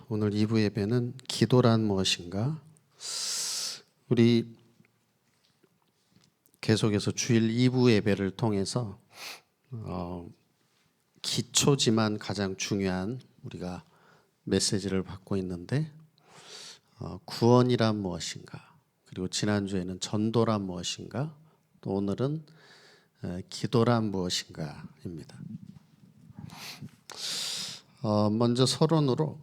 오늘 2부 예배는 기도란 무엇인가? 우리 계속해서 주일 2부 예배를 통해서 기초지만 가장 중요한 우리가 메시지를 받고 있는데 구원이란 무엇인가? 그리고 지난주에는 전도란 무엇인가? 또 오늘은 기도란 무엇인가입니다. 먼저 서론으로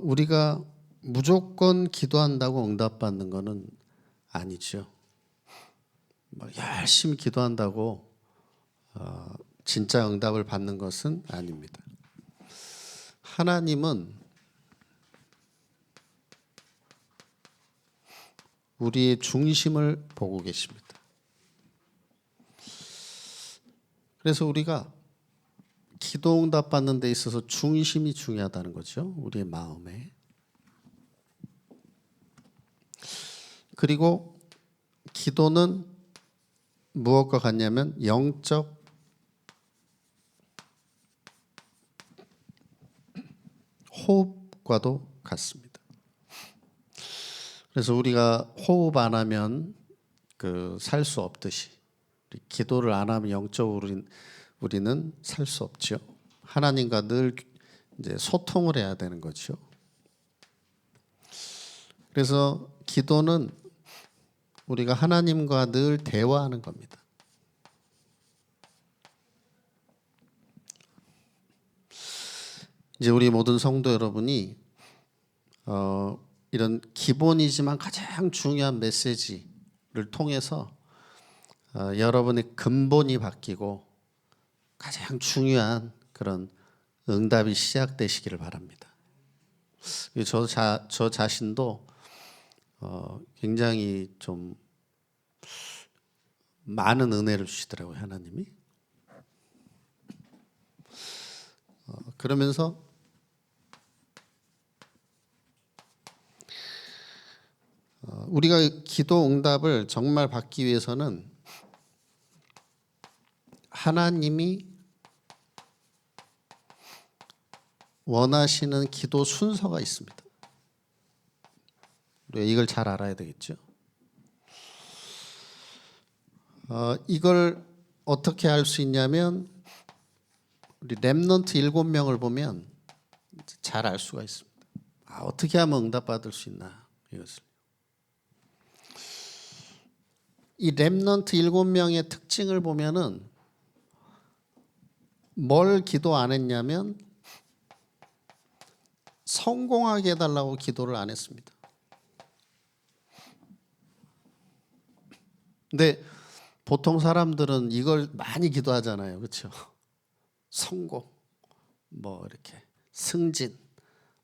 우리가 무조건 기도한다고 응답받는 것은 아니죠. 열심히 기도한다고 진짜 응답을 받는 것은 아닙니다. 하나님은 우리의 중심을 보고 계십니다. 그래서 우리가 기도 응답 받는 데 있어서 중심이 중요하다는 거죠. 우리의 마음에. 그리고 기도는 무엇과 같냐면 영적 호흡과도 같습니다. 그래서 우리가 호흡 안 하면 살 수 없듯이 기도를 안 하면 영적으로 우리는 살 수 없죠. 하나님과 늘 이제 소통을 해야 되는 거죠. 그래서 기도는 우리가 하나님과 늘 대화하는 겁니다. 이제 우리 모든 성도 여러분이 이런 기본이지만 가장 중요한 메시지를 통해서 여러분의 근본이 바뀌고 가장 중요한 그런 응답이 시작되시기를 바랍니다. 저 자신도 굉장히 좀 많은 은혜를 주시더라고요, 하나님이. 그러면서 우리가 기도 응답을 정말 받기 위해서는 하나님이 원하시는 기도 순서가 있습니다. 우리가 이걸 잘 알아야 되겠죠. 이걸 어떻게 알 수 있냐면 우리 렘넌트 7명을 보면 잘 알 수가 있습니다. 어떻게 하면 응답받을 수 있나 이것을. 이 렘넌트 7명의 특징을 보면은 뭘 기도 안 했냐면 성공하게 해달라고 기도를 안 했습니다. 근데 보통 사람들은 이걸 많이 기도하잖아요. 그렇죠? 성공, 이렇게 승진,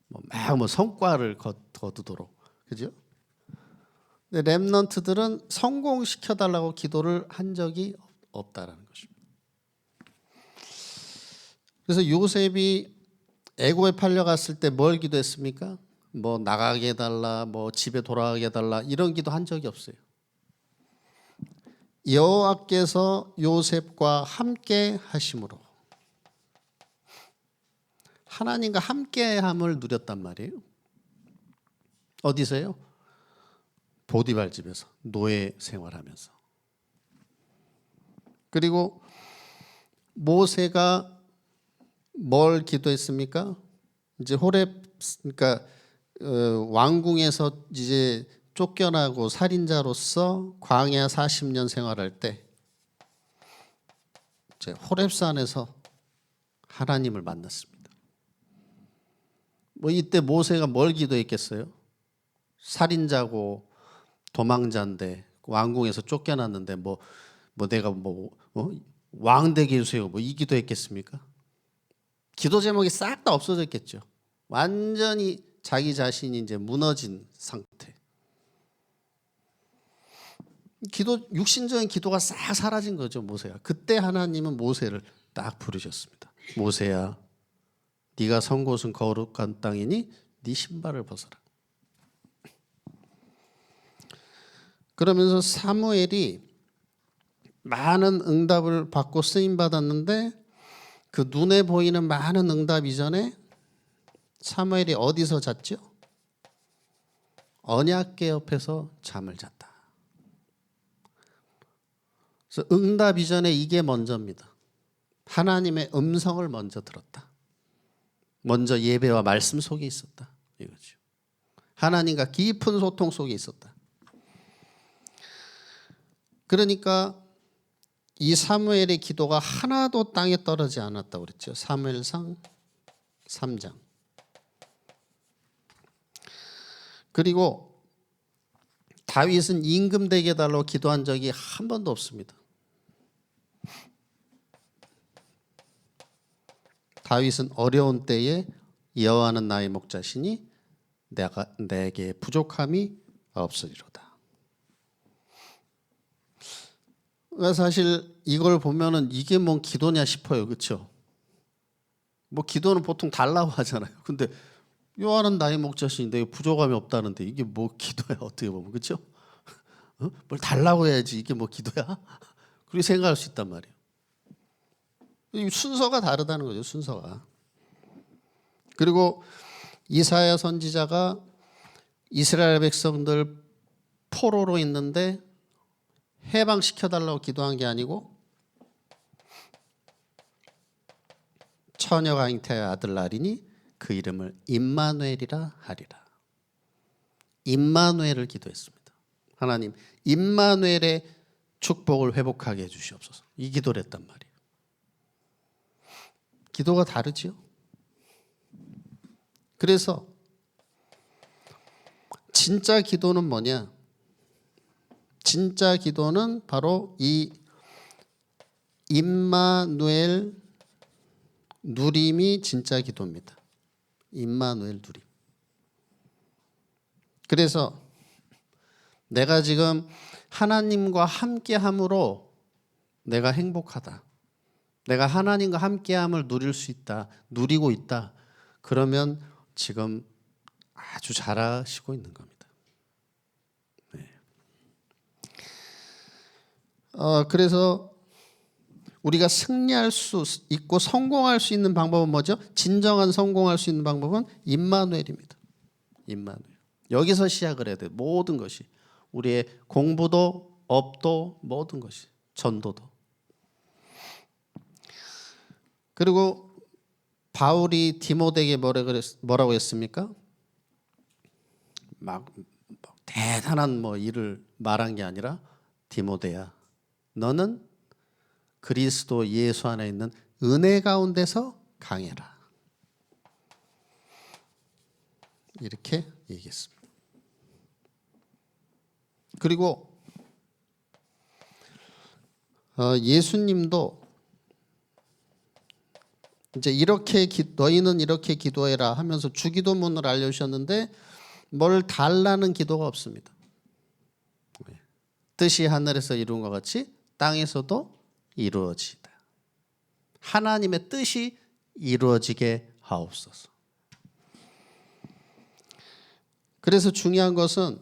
막 성과를 거두도록. 그죠? 근데 렘넌트들은 성공시켜달라고 기도를 한 적이 없다라는 것입니다. 그래서 요셉이 애굽에 팔려갔을 때 뭘 기도했습니까? 나가게 해달라, 집에 돌아가게 해달라 이런 기도 한 적이 없어요. 여호와께서 요셉과 함께 하심으로 하나님과 함께함을 누렸단 말이에요. 어디서요? 보디발 집에서 노예 생활하면서. 그리고 모세가 뭘 기도했습니까? 이제 그러니까 왕궁에서 이제 쫓겨나고 살인자로서 광야 40년 생활할 때 이제 호렙산에서 하나님을 만났습니다. 이때 모세가 뭘 기도했겠어요? 살인자고 도망자인데 왕궁에서 쫓겨났는데 내가 왕 되게 해주세요 이 기도했겠습니까? 기도 제목이 싹 다 없어졌겠죠. 완전히 자기 자신이 이제 무너진 상태. 육신적인 기도가 싹 사라진 거죠, 모세가. 그때 하나님은 모세를 딱 부르셨습니다. 모세야, 네가 선 곳은 거룩한 땅이니 네 신발을 벗어라. 그러면서 사무엘이 많은 응답을 받고 쓰임 받았는데 그 눈에 보이는 많은 응답 이전에 사무엘이 어디서 잤죠? 언약궤 옆에서 잠을 잤다. 그래서 응답 이전에 이게 먼저입니다. 하나님의 음성을 먼저 들었다. 먼저 예배와 말씀 속에 있었다. 이거죠. 하나님과 깊은 소통 속에 있었다. 그러니까 이 사무엘의 기도가 하나도 땅에 떨어지지 않았다고 그랬죠. 사무엘상 3장. 그리고 다윗은 임금 되게 해달라고 기도한 적이 한 번도 없습니다. 다윗은 어려운 때에 여호와는 나의 목자시니 내게 부족함이 없으리로다. 사실 이걸 보면은 이게 뭔 기도냐 싶어요. 그렇죠? 뭐 기도는 보통 달라고 하잖아요. 근데 여호와는 나의 목자시니 내게 부족함이 없다는데 이게 뭐 기도야 어떻게 보면. 그렇죠? 뭘 달라고 해야지 이게 뭐 기도야? 그렇게 생각할 수 있단 말이에요. 순서가 다르다는 거죠. 순서가. 그리고 이사야 선지자가 이스라엘 백성들 포로로 있는데 해방시켜달라고 기도한 게 아니고 처녀가 잉태하여 아들 낳으리니 그 이름을 임마누엘이라 하리라. 임마누엘을 기도했습니다. 하나님 임마누엘의 축복을 회복하게 해주시옵소서. 이 기도를 했단 말이에요. 기도가 다르지요. 그래서 진짜 기도는 뭐냐? 진짜 기도는 바로 이 임마누엘 누림이 진짜 기도입니다. 임마누엘 누림. 그래서 내가 지금 하나님과 함께함으로 내가 행복하다. 내가 하나님과 함께함을 누릴 수 있다. 누리고 있다. 그러면 지금 아주 잘하시고 있는 겁니다. 네. 그래서 우리가 승리할 수 있고 성공할 수 있는 방법은 뭐죠? 진정한 성공할 수 있는 방법은 임마누엘입니다. 임마누엘. 여기서 시작을 해야 돼요. 모든 것이. 우리의 공부도 업도 모든 것이. 전도도. 그리고 바울이 디모데에게 뭐라고 했습니까? 막 대단한 일을 말한 게 아니라 디모데야, 너는 그리스도 예수 안에 있는 은혜 가운데서 강해라. 이렇게 얘기했습니다. 그리고 예수님도 이제 이렇게 너희는 이렇게 기도해라 하면서 주기도문을 알려주셨는데 뭘 달라는 기도가 없습니다. 뜻이 하늘에서 이룬 것 같이 땅에서도 이루어지다. 하나님의 뜻이 이루어지게 하옵소서. 그래서 중요한 것은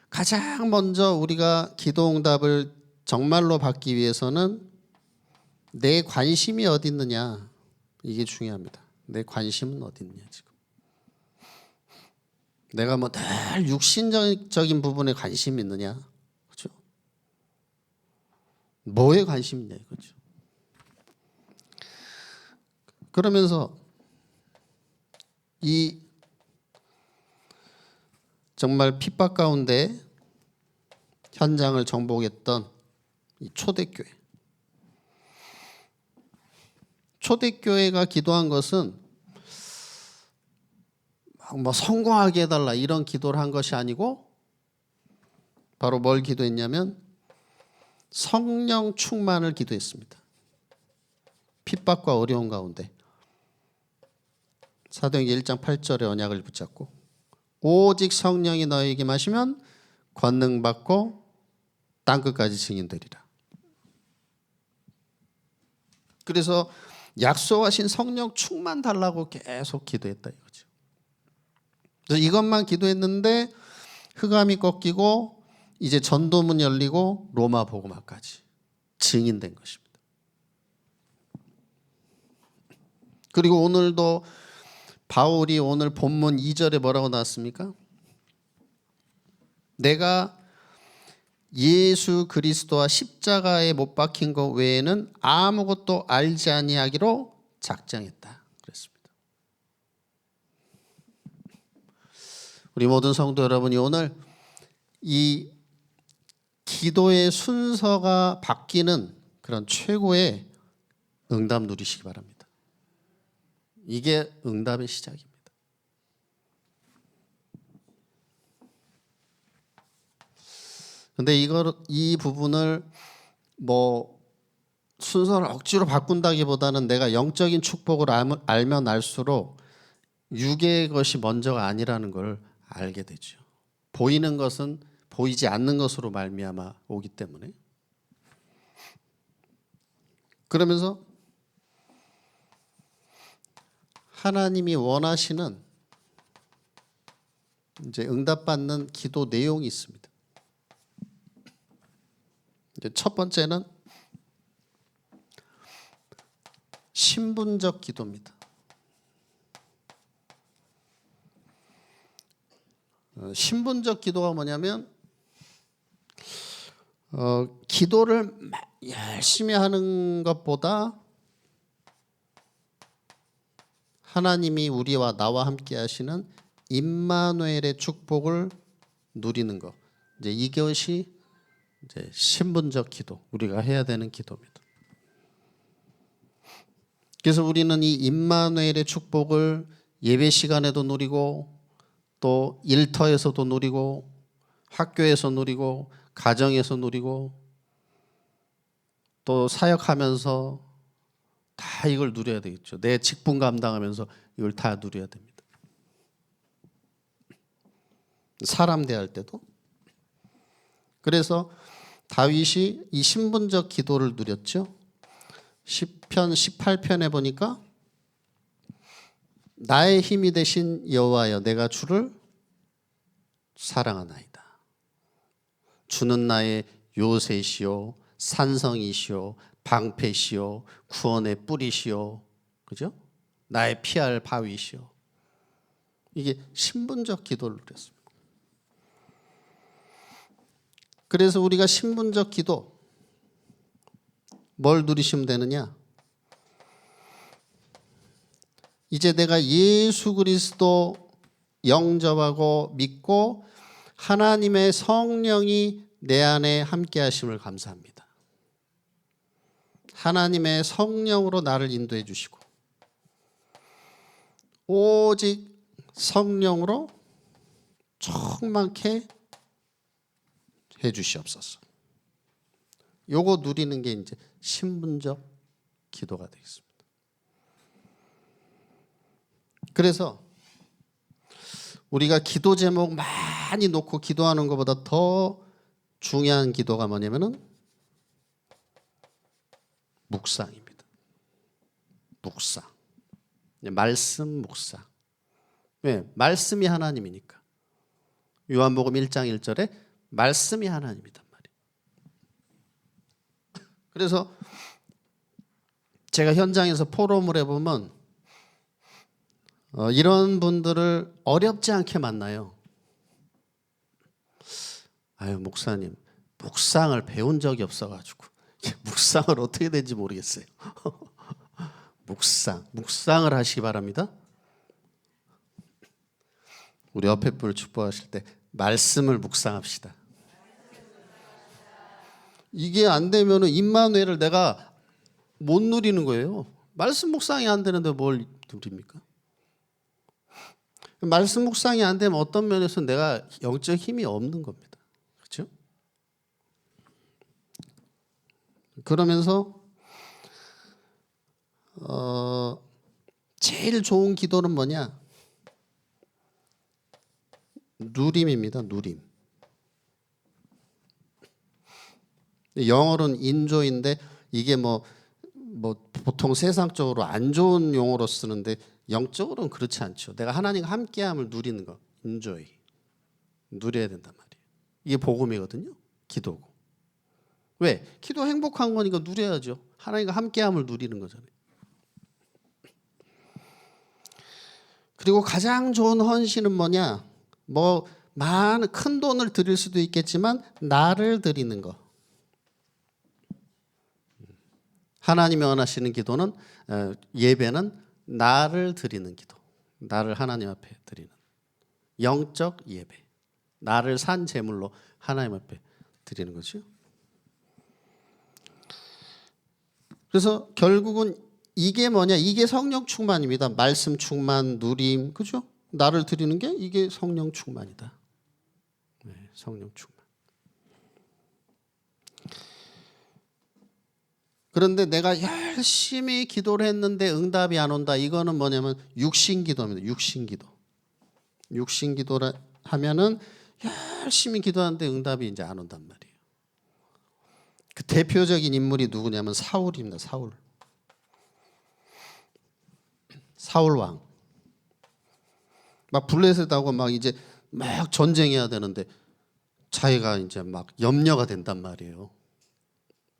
가장 먼저 우리가 기도응답을 정말로 받기 위해서는 내 관심이 어디 있느냐, 이게 중요합니다. 내 관심은 어디 있느냐. 지금 내가 늘 육신적인 부분에 관심이 있느냐, 그렇죠? 뭐에 관심이 있냐 이거죠. 그러면서 이 정말 핍박 가운데 현장을 정복했던 이 초대교회가 기도한 것은 성공하게 해달라 이런 기도를 한 것이 아니고 바로 뭘 기도했냐면 성령 충만을 기도했습니다. 핍박과 어려운 가운데 사도행전 1장 8절의 언약을 붙잡고 오직 성령이 너희에게 마시면 권능 받고 땅끝까지 증인되리라. 그래서 약속하신 성령 충만 달라고 계속 기도했다 이거죠. 그래서 이것만 기도했는데 흑암이 꺾이고 이제 전도문 열리고 로마 복음화까지 증인된 것입니다. 그리고 오늘도 바울이 오늘 본문 2절에 뭐라고 나왔습니까? 내가 예수 그리스도와 십자가에 못 박힌 것 외에는 아무것도 알지 아니하기로 작정했다 그랬습니다. 우리 모든 성도 여러분이 오늘 이 기도의 순서가 바뀌는 그런 최고의 응답 누리시기 바랍니다. 이게 응답의 시작입니다. 근데 이 부분을 순서를 억지로 바꾼다기보다는 내가 영적인 축복을 알면 알수록 육의 것이 먼저가 아니라는 걸 알게 되죠. 보이는 것은 보이지 않는 것으로 말미암아 오기 때문에. 그러면서 하나님이 원하시는 이제 응답받는 기도 내용이 있습니다. 이제 첫 번째는 신분적 기도입니다. 신분적 기도가 뭐냐면 기도를 열심히 하는 것보다 하나님이 우리와 나와 함께 하시는 임마누엘의 축복을 누리는 것. 이제 이것이 이제 신분적 기도, 우리가 해야 되는 기도입니다. 그래서 우리는 이 임마누엘의 축복을 예배 시간에도 누리고 또 일터에서도 누리고 학교에서 누리고 가정에서 누리고 또 사역하면서 다 이걸 누려야 되겠죠. 내 직분 감당하면서 이걸 다 누려야 됩니다. 사람 대할 때도. 그래서 다윗이 이 신분적 기도를 누렸죠. 시편 18편에 보니까 나의 힘이 되신 여호와여 내가 주를 사랑하나이다. 주는 나의 요새시요 산성이시요 방패시요 구원의 뿌리시요, 그죠? 나의 피할 바위시요. 이게 신분적 기도를 누렸습니다. 그래서 우리가 신분적 기도 뭘 누리시면 되느냐? 이제 내가 예수 그리스도 영접하고 믿고 하나님의 성령이 내 안에 함께 하심을 감사합니다. 하나님의 성령으로 나를 인도해 주시고 오직 성령으로 충만케 해 주시옵소서. 요거 누리는 게 이제 신분적 기도가 되겠습니다. 그래서 우리가 기도 제목 많이 놓고 기도하는 것보다 더 중요한 기도가 뭐냐면은 묵상입니다. 묵상. 말씀 묵상. 왜? 말씀이 하나님이니까. 요한복음 1장 1절에 말씀이 하나님이단 말이에요. 그래서 제가 현장에서 포럼을 해보면 이런 분들을 어렵지 않게 만나요. 아유 목사님 묵상을 배운 적이 없어가지고 묵상을 어떻게 되는지 모르겠어요. 묵상을 하시기 바랍니다. 우리 옆에 분을 축복하실 때 말씀을 묵상합시다. 이게 안 되면은 임마누엘을 내가 못 누리는 거예요. 말씀 묵상이 안 되는데 뭘 누립니까? 말씀 묵상이 안 되면 어떤 면에서 내가 영적 힘이 없는 겁니다. 그렇죠? 그러면서 제일 좋은 기도는 뭐냐? 누림입니다. 누림. 영어로는 인조인데 이게 뭐 보통 세상적으로 안 좋은 용어로 쓰는데 영적으로는 그렇지 않죠. 내가 하나님과 함께함을 누리는 거, 인조이. 누려야 된단 말이에요. 이게 복음이거든요. 기도고. 왜? 기도 행복한 거니까 누려야죠. 하나님과 함께함을 누리는 거잖아요. 그리고 가장 좋은 헌신은 뭐냐? 뭐 많은 큰 돈을 드릴 수도 있겠지만 나를 드리는 거. 하나님이 원하시는 기도는 예배는 나를 드리는 기도. 나를 하나님 앞에 드리는 영적 예배. 나를 산 제물로 하나님 앞에 드리는 거죠. 그래서 결국은 이게 뭐냐? 이게 성령 충만입니다. 말씀 충만, 누림, 그죠? 나를 드리는 게 이게 성령 충만이다. 네, 성령 충만. 그런데 내가 열심히 기도를 했는데 응답이 안 온다. 이거는 뭐냐면 육신 기도입니다. 육신 기도. 육신 기도라 하면은 열심히 기도하는데 응답이 이제 안 온단 말이에요. 그 대표적인 인물이 누구냐면 사울입니다. 사울 왕. 막 블레셋하고 막 이제 막 전쟁해야 되는데 자기가 이제 막 염려가 된단 말이에요.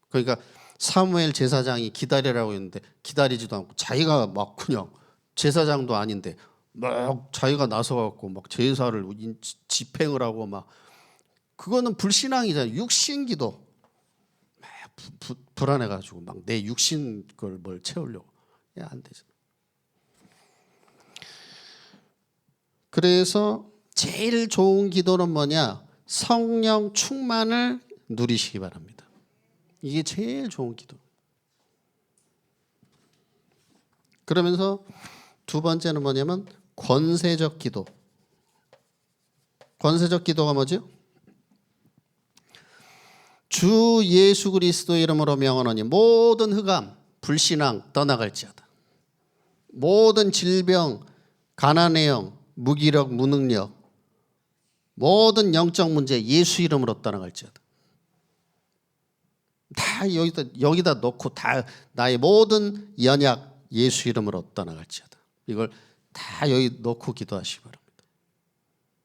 그러니까 사무엘 제사장이 기다리라고 했는데 기다리지도 않고 자기가 막 그냥 제사장도 아닌데 막 자기가 나서갖고 막 제사를 집행을 하고 막 그거는 불신앙이잖아요. 육신기도 막 불안해가지고 막 내 육신 걸 뭘 채우려고 안 되죠. 그래서 제일 좋은 기도는 뭐냐? 성령 충만을 누리시기 바랍니다. 이게 제일 좋은 기도. 그러면서 두 번째는 뭐냐면 권세적 기도. 권세적 기도가 뭐죠? 주 예수 그리스도 이름으로 명하노니 모든 흑암, 불신앙 떠나갈지어다. 모든 질병, 가난의 영, 무기력, 무능력, 모든 영적 문제 예수 이름으로 떠나갈지어다. 다 여기다 놓고 다 나의 모든 연약 예수 이름으로 떠나갈지어다. 이걸 다 여기 놓고 기도하시기 바랍니다.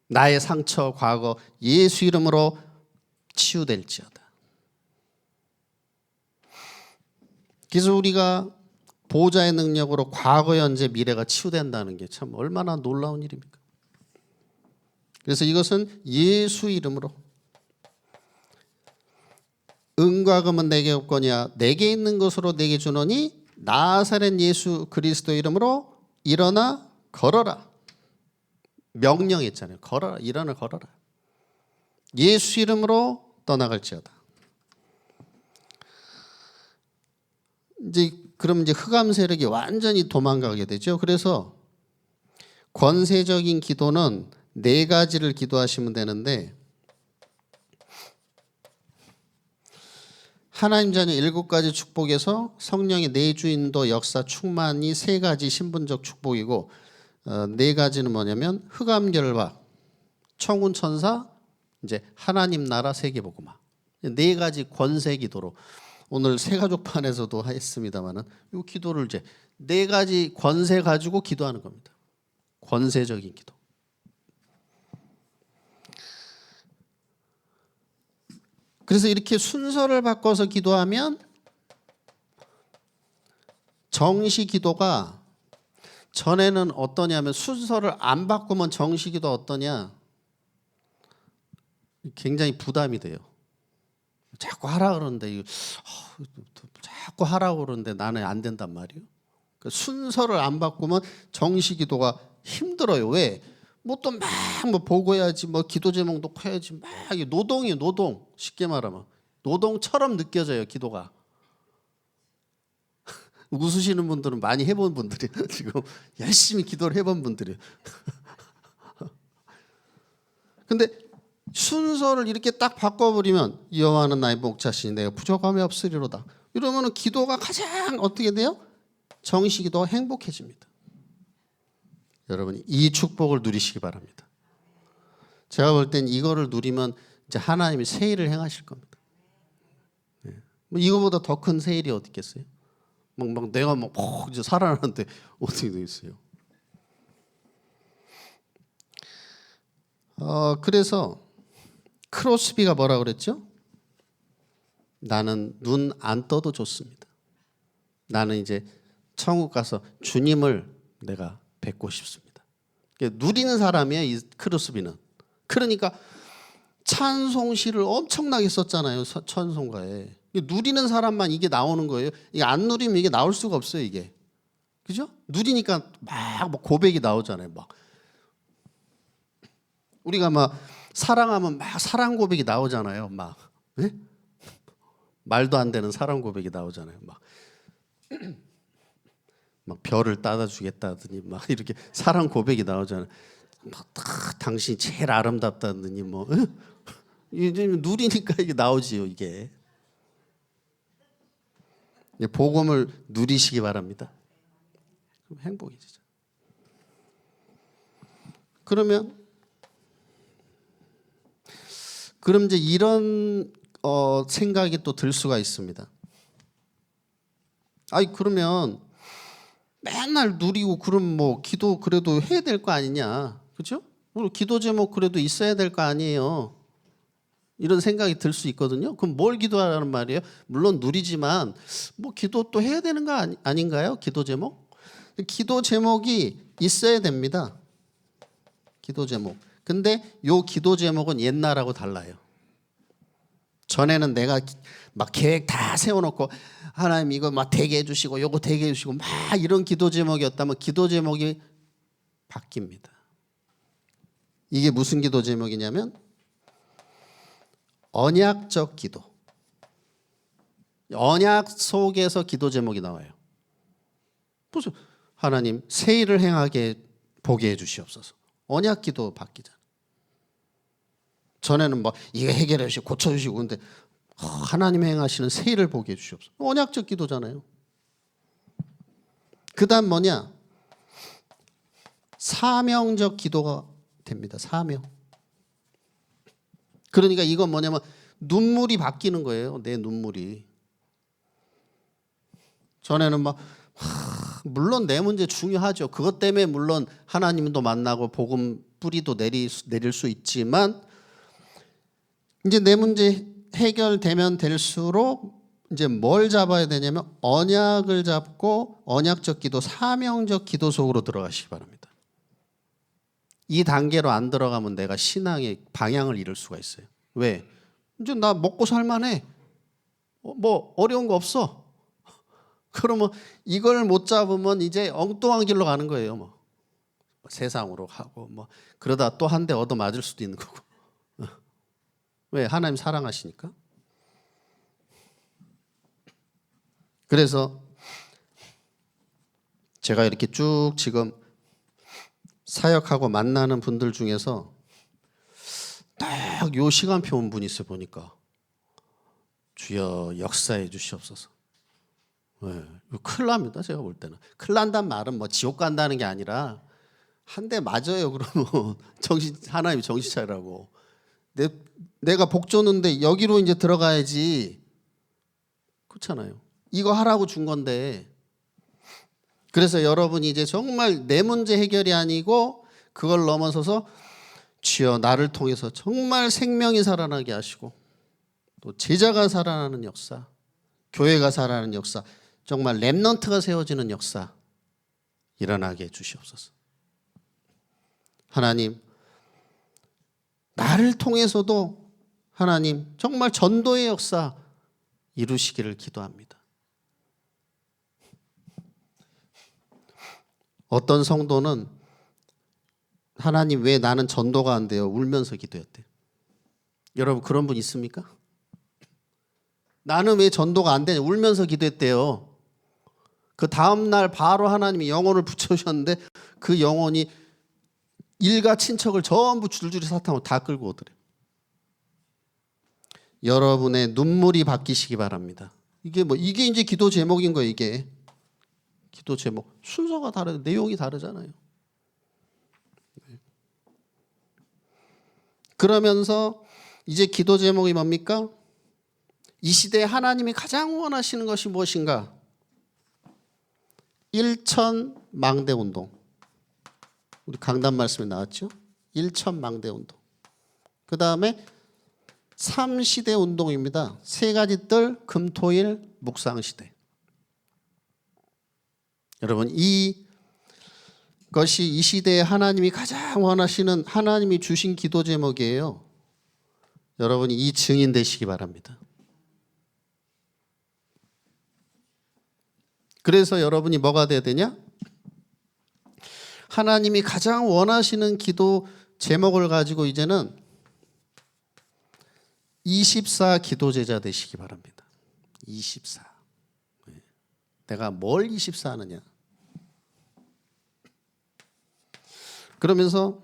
나의 상처, 과거 예수 이름으로 치유될지어다. 그래서 우리가 보호자의 능력으로 과거, 현재, 미래가 치유된다는 게 참 얼마나 놀라운 일입니까? 그래서 이것은 예수 이름으로. 은과 금은 내게 없거니와 내게 있는 것으로 내게 주노니 나사렛 예수 그리스도 이름으로 일어나 걸어라. 명령했잖아요. 걸어라. 일어나 걸어라. 예수 이름으로 떠나갈지어다. 그럼 이제 흑암 세력이 완전히 도망가게 되죠. 그래서 권세적인 기도는 네 가지를 기도하시면 되는데 하나님 자녀 7가지 축복에서 성령의 내주인도 역사 충만이 3가지 신분적 축복이고 4가지는 뭐냐면 흑암 결박, 천군 천사, 이제 하나님 나라 세계복음화. 4가지 권세 기도로 오늘 새가족판에서도 했습니다만은 이 기도를 이제 4가지 권세 가지고 기도하는 겁니다. 권세적인 기도. 그래서 이렇게 순서를 바꿔서 기도하면 정시 기도가 전에는 어떠냐면 순서를 안 바꾸면 정시 기도 어떠냐? 굉장히 부담이 돼요. 자꾸 하라 그러는데 자꾸 하라고 그러는데 나는 안 된단 말이에요. 그러니까 순서를 안 바꾸면 정시 기도가 힘들어요. 왜? 뭐 또 막 뭐 보고해야지, 뭐 기도 제목 놓고 해야지, 막 노동이에요. 노동. 쉽게 말하면 노동처럼 느껴져요. 기도가. 웃으시는 분들은 많이 해본 분들이에요. 지금 열심히 기도를 해본 분들이에요. 근데 순서를 이렇게 딱 바꿔버리면 여호와는 나의 목자시니 내가 부족함이 없으리로다. 이러면은 기도가 가장 어떻게 돼요? 정시 기도가 행복해집니다. 여러분 이 축복을 누리시기 바랍니다. 제가 볼 땐 이거를 누리면 이제 하나님이 새 일을 행하실 겁니다. 네. 뭐 이거보다 더 큰 새 일이 어디 있겠어요? 막 내가 막 이제 살아나는데 어떻게 되겠어요? 그래서 크로스비가 뭐라 그랬죠? 나는 눈 안 떠도 좋습니다. 나는 이제 천국 가서 주님을 내가 뵙고 싶습니다. 누리는 사람이에요, 이 크로스비는. 그러니까 찬송시를 엄청나게 썼잖아요, 찬송가에. 누리는 사람만 이게 나오는 거예요. 이게 안 누리면 이게 나올 수가 없어요, 이게. 그죠? 누리니까 막 고백이 나오잖아요, 막. 우리가 막 사랑하면 막 사랑 고백이 나오잖아요, 막. 네? 말도 안 되는 사랑 고백이 나오잖아요, 막. 막 별을 따다 주겠다더니 막 이렇게 사랑 고백이 나오잖아요. 막 당신이 제일 아름답다더니 뭐. 이제 누리니까 이게 나오지요, 이게. 복음을 누리시기 바랍니다. 그럼 행복해지죠. 그럼 이제 이런 생각이 또 들 수가 있습니다. 아니 그러면 맨날 누리고 그럼 뭐 기도 그래도 해야 될 거 아니냐, 그렇죠? 기도 제목 그래도 있어야 될 거 아니에요. 이런 생각이 들 수 있거든요. 그럼 뭘 기도하라는 말이에요? 물론 누리지만 뭐 기도 또 해야 되는 거 아닌가요? 기도 제목? 기도 제목이 있어야 됩니다. 기도 제목. 근데 요 기도 제목은 옛날하고 달라요. 전에는 내가 막 계획 다 세워놓고 하나님 이거 막 되게 해주시고 요거 되게 해주시고 막 이런 기도 제목이었다면 기도 제목이 바뀝니다. 이게 무슨 기도 제목이냐면 언약적 기도. 언약 속에서 기도 제목이 나와요. 무슨 하나님 새 일을 행하게 보게 해주시옵소서. 언약 기도 바뀌잖아요. 전에는 뭐 이거 해결해 주시고 고쳐 주시고 근데 하나님 행하시는 새 일을 보게 해주시옵소서. 언약적 기도잖아요. 그다음 뭐냐? 사명적 기도가 됩니다. 사명. 그러니까 이건 뭐냐면 눈물이 바뀌는 거예요. 내 눈물이. 전에는 막 물론 내 문제 중요하죠. 그것 때문에 물론 하나님도 만나고 복음 뿌리도 내릴 수 있지만 이제 내 문제 해결되면 될수록 이제 뭘 잡아야 되냐면 언약을 잡고 언약적 기도, 사명적 기도 속으로 들어가시기 바랍니다. 이 단계로 안 들어가면 내가 신앙의 방향을 잃을 수가 있어요. 왜? 이제 나 먹고 살만해. 뭐 어려운 거 없어. 그러면 이걸 못 잡으면 이제 엉뚱한 길로 가는 거예요. 뭐 세상으로 가고 뭐 그러다 또 한 대 얻어 맞을 수도 있는 거고. 왜? 하나님 사랑하시니까. 그래서 제가 이렇게 쭉 지금 사역하고 만나는 분들 중에서 딱 요 시간표 온 분이 있어요. 보니까 주여 역사해 주시옵소서. 네, 큰일 납니다. 제가 볼 때는. 큰일 난다는 말은 뭐 지옥 간다는 게 아니라 한 대 맞아요. 그러면 하나님이 정신 차리라고. 내가 복 줬는데 여기로 이제 들어가야지. 그렇잖아요. 이거 하라고 준 건데. 그래서 여러분이 이제 정말 내 문제 해결이 아니고 그걸 넘어서서 주여 나를 통해서 정말 생명이 살아나게 하시고 또 제자가 살아나는 역사, 교회가 살아나는 역사, 정말 렘넌트가 세워지는 역사 일어나게 해 주시옵소서. 하나님, 나를 통해서도 하나님 정말 전도의 역사 이루시기를 기도합니다. 어떤 성도는 하나님 왜 나는 전도가 안 돼요? 울면서 기도했대요. 여러분 그런 분 있습니까? 나는 왜 전도가 안 되냐? 울면서 기도했대요. 그 다음날 바로 하나님이 영혼을 붙여주셨는데 그 영혼이 일가 친척을 전부 줄줄이 사탕으로 다 끌고 오더래요. 여러분의 눈물이 바뀌시기 바랍니다. 이게 이제 기도 제목인 거예요. 이게 기도 제목 순서가 다르, 내용이 다르잖아요. 그러면서 이제 기도 제목이 뭡니까? 이 시대에 하나님이 가장 원하시는 것이 무엇인가? 일천망대운동. 우리 강단 말씀에 나왔죠? 일천망대운동. 그 다음에 3시대 운동입니다. 세 가지 뜰, 금, 토, 일, 묵상시대. 여러분, 이것이 이 시대에 하나님이 가장 원하시는, 하나님이 주신 기도 제목이에요. 여러분이 이 증인 되시기 바랍니다. 그래서 여러분이 뭐가 돼야 되냐? 하나님이 가장 원하시는 기도 제목을 가지고 이제는 24 기도 제자 되시기 바랍니다. 24. 내가 뭘 24 하느냐? 그러면서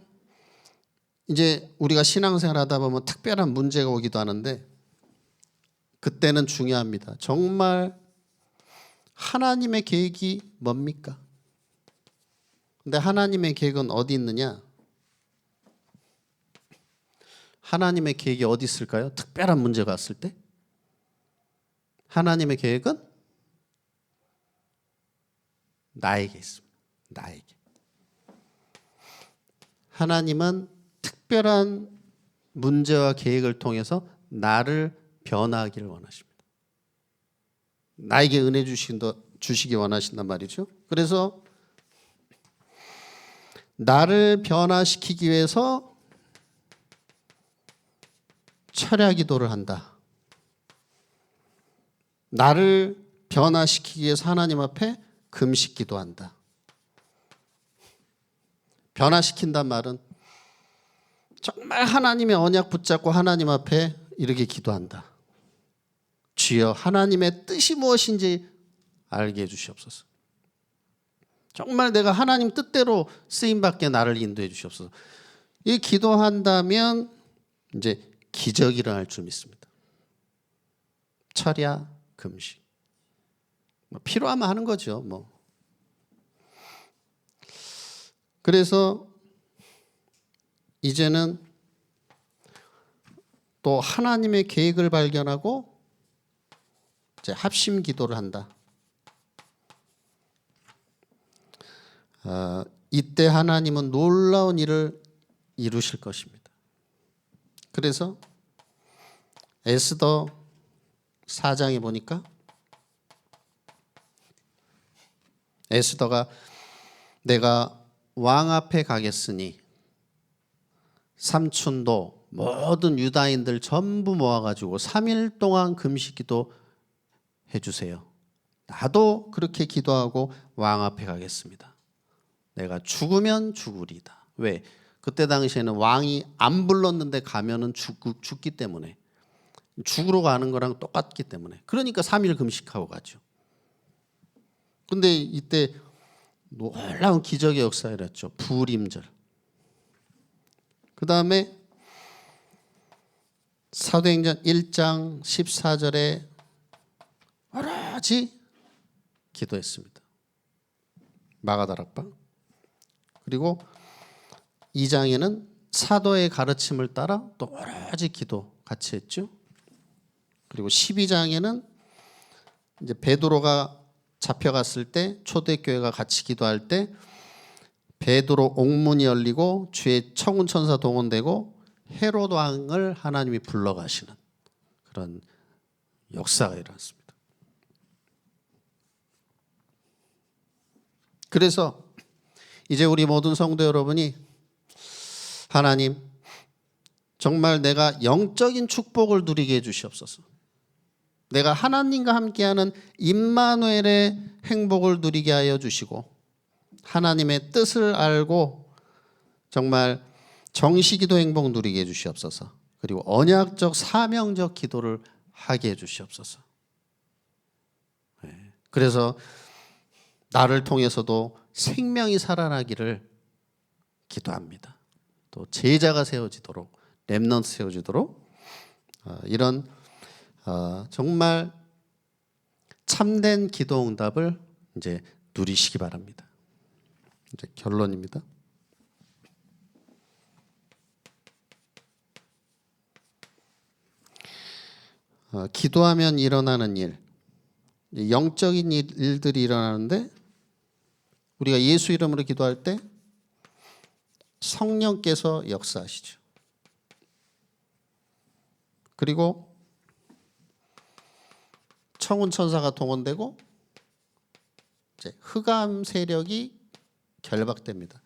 이제 우리가 신앙생활 하다 보면 특별한 문제가 오기도 하는데 그때는 중요합니다. 정말 하나님의 계획이 뭡니까? 근데 하나님의 계획은 어디 있느냐? 하나님의 계획이 어디 있을까요? 특별한 문제가 왔을 때? 하나님의 계획은 나에게 있습니다. 나에게. 하나님은 특별한 문제와 계획을 통해서 나를 변화하기를 원하십니다. 나에게 은혜 주시기 원하신단 말이죠. 그래서 나를 변화시키기 위해서 철야 기도를 한다. 나를 변화시키기 위해서 하나님 앞에 금식 기도한다. 변화시킨단 말은 정말 하나님의 언약 붙잡고 하나님 앞에 이렇게 기도한다. 주여 하나님의 뜻이 무엇인지 알게 해주시옵소서. 정말 내가 하나님 뜻대로 쓰임받게 나를 인도해 주시옵소서. 이 기도한다면 이제 기적이 일어날 줄 믿습니다. 철야, 금식. 필요하면 하는 거죠. 그래서 이제는 또 하나님의 계획을 발견하고 이제 합심 기도를 한다. 이때 하나님은 놀라운 일을 이루실 것입니다. 그래서 에스더 4장에 보니까 에스더가 내가 왕 앞에 가겠으니 삼촌도 모든 유다인들 전부 모아가지고 3일 동안 금식기도 해주세요. 나도 그렇게 기도하고 왕 앞에 가겠습니다. 내가 죽으면 죽으리다. 왜? 그때 당시에는 왕이 안 불렀는데 가면은 죽기 때문에, 죽으러 가는 거랑 똑같기 때문에. 그러니까 3일 금식하고 가죠. 근데 이때 놀라운 기적의 역사가 일어났죠. 부림절. 그 다음에 사도행전 1장 14절에 여러 가지 기도했습니다. 마가다락방. 그리고 2장에는 사도의 가르침을 따라 또 여러 가지 기도 같이 했죠. 그리고 12장에는 이제 베드로가 잡혀갔을 때 초대교회가 같이 기도할 때 베드로 옥문이 열리고 주의 청운 천사 동원되고 헤롯 왕을 하나님이 불러가시는 그런 역사가 일어났습니다. 그래서 이제 우리 모든 성도 여러분이 하나님 정말 내가 영적인 축복을 누리게 해주시옵소서. 내가 하나님과 함께하는 임마누엘의 행복을 누리게 하여 주시고 하나님의 뜻을 알고 정말 정시기도 행복 누리게 해주시옵소서. 그리고 언약적 사명적 기도를 하게 해주시옵소서. 그래서 나를 통해서도 생명이 살아나기를 기도합니다. 또 제자가 세워지도록, 렘넌트 세워지도록 이런 정말 참된 기도 응답을 이제 누리시기 바랍니다. 이제 결론입니다. 기도하면 일어나는 일, 영적인 일들이 일어나는데 우리가 예수 이름으로 기도할 때 성령께서 역사하시죠. 그리고 청운 천사가 동원되고 이제 흑암 세력이 결박됩니다.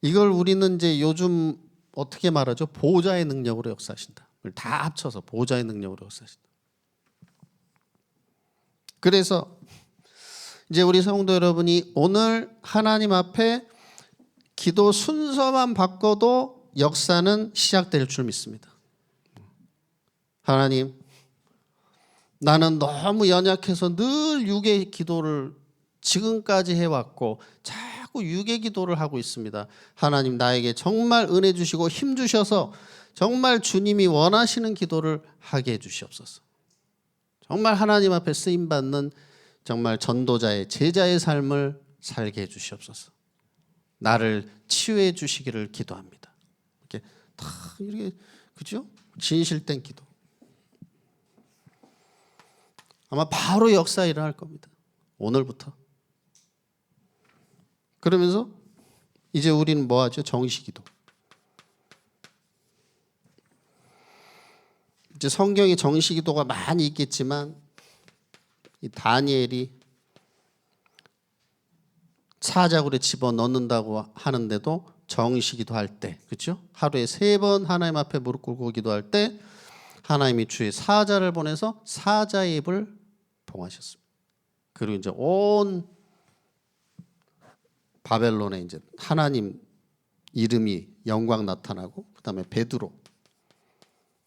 이걸 우리는 이제 요즘 어떻게 말하죠? 보호자의 능력으로 역사하신다. 다 합쳐서 보호자의 능력으로 역사하신다. 그래서 이제 우리 성도 여러분이 오늘 하나님 앞에 기도 순서만 바꿔도 역사는 시작될 줄 믿습니다. 하나님, 나는 너무 연약해서 늘 육의 기도를 지금까지 해왔고 자꾸 육의 기도를 하고 있습니다. 하나님, 나에게 정말 은혜 주시고 힘 주셔서 정말 주님이 원하시는 기도를 하게 해주시옵소서. 정말 하나님 앞에 쓰임받는 정말 전도자의 제자의 삶을 살게 해주시옵소서. 나를 치유해 주시기를 기도합니다. 이렇게 다 이렇게 그죠? 진실된 기도. 아마 바로 역사 일어날 겁니다. 오늘부터. 그러면서 이제 우리는 뭐 하죠? 정시기도. 이제 성경에 정시기도가 많이 있겠지만 이 다니엘이 사자굴에 집어넣는다고 하는데도 정시기도 할 때, 그렇죠? 하루에 3번 하나님 앞에 무릎 꿇고 기도할 때 하나님이 주의 사자를 보내서 사자의 입을 봉하셨습니다. 그리고 이제 온 바벨론에 이제 하나님 이름이 영광 나타나고 그다음에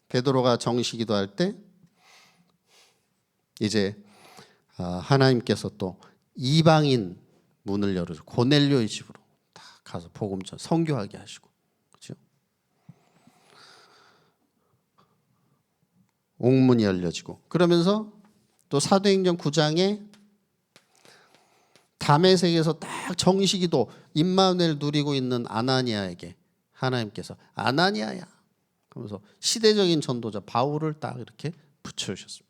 베드로가 정시기도 할 때 이제 하나님께서 또 이방인 문을 열어서 고넬료의 집으로 다 가서 복음 전 선교하게 하시고, 그렇죠? 옥문이 열려지고 그러면서 또 사도행전 9장에 다메섹에서 딱 정시기도 임마누엘 누리고 있는 아나니아에게 하나님께서 아나니아야 하면서 시대적인 전도자 바울을 딱 이렇게 붙여주셨습니다.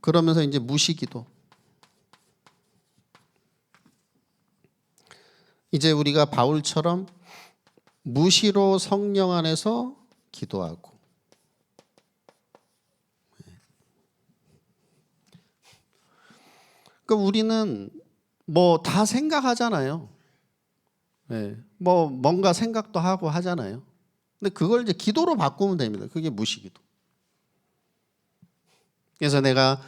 그러면서 이제 무시기도. 이제 우리가 바울처럼 무시로 성령 안에서 기도하고, 그러니까 우리는 뭐 다 생각하잖아요. 뭐 뭔가 생각도 하고 하잖아요. 근데 그걸 이제 기도로 바꾸면 됩니다. 그게 무시기도. 그래서 내가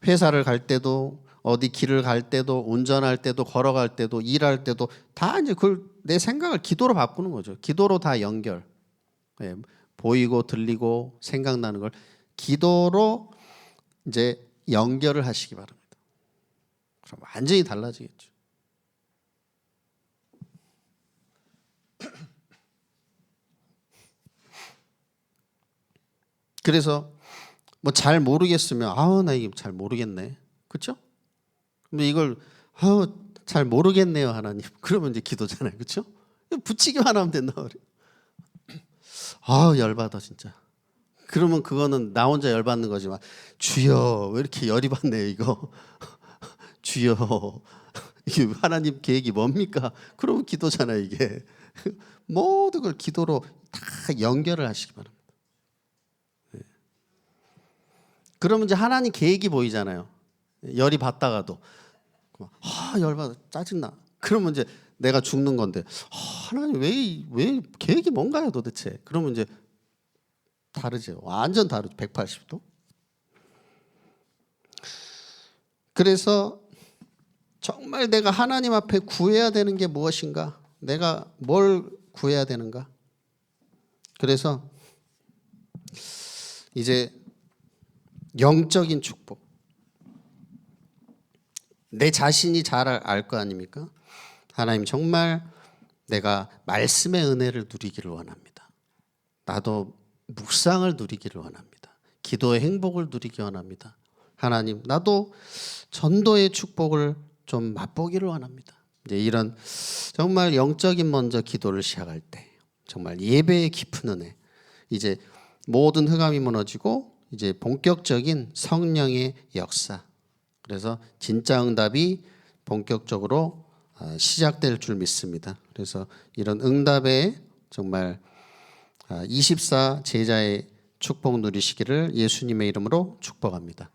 회사를 갈 때도 어디 길을 갈 때도 운전할 때도 걸어갈 때도 일할 때도 다 이제 그걸 내 생각을 기도로 바꾸는 거죠. 기도로 다 연결. 보이고 들리고 생각나는 걸 기도로 이제 연결을 하시기 바랍니다. 그럼 완전히 달라지겠죠. 그래서 뭐 잘 모르겠으면 나 이게 잘 모르겠네. 그렇죠? 근데 이걸 잘 모르겠네요, 하나님. 그러면 이제 기도잖아요. 그렇죠? 붙이기만 하면 된다 그래요. 열받아 진짜. 그러면 그거는 나 혼자 열받는 거지만 주여 왜 이렇게 열이 받네요, 이거. 주여 이게 하나님 계획이 뭡니까? 그러면 기도잖아요, 이게. 모든 걸 기도로 다 연결을 하시기 바랍니다. 그러면 이제 하나님 계획이 보이잖아요. 열이 받다가도 열받아 짜증나. 그러면 이제 내가 죽는 건데 하나님 왜 계획이 뭔가요 도대체? 그러면 이제 다르죠. 완전 다르죠. 180도. 그래서 정말 내가 하나님 앞에 구해야 되는 게 무엇인가? 내가 뭘 구해야 되는가? 그래서 이제 영적인 축복. 내 자신이 잘 알 거 아닙니까? 하나님 정말 내가 말씀의 은혜를 누리기를 원합니다. 나도 묵상을 누리기를 원합니다. 기도의 행복을 누리기 원합니다. 하나님 나도 전도의 축복을 좀 맛보기를 원합니다. 이제 이런 정말 영적인 먼저 기도를 시작할 때 정말 예배의 깊은 은혜, 이제 모든 흑암이 무너지고 이제 본격적인 성령의 역사. 그래서 진짜 응답이 본격적으로 시작될 줄 믿습니다. 그래서 이런 응답에 정말 24 제자의 축복 누리시기를 예수님의 이름으로 축복합니다.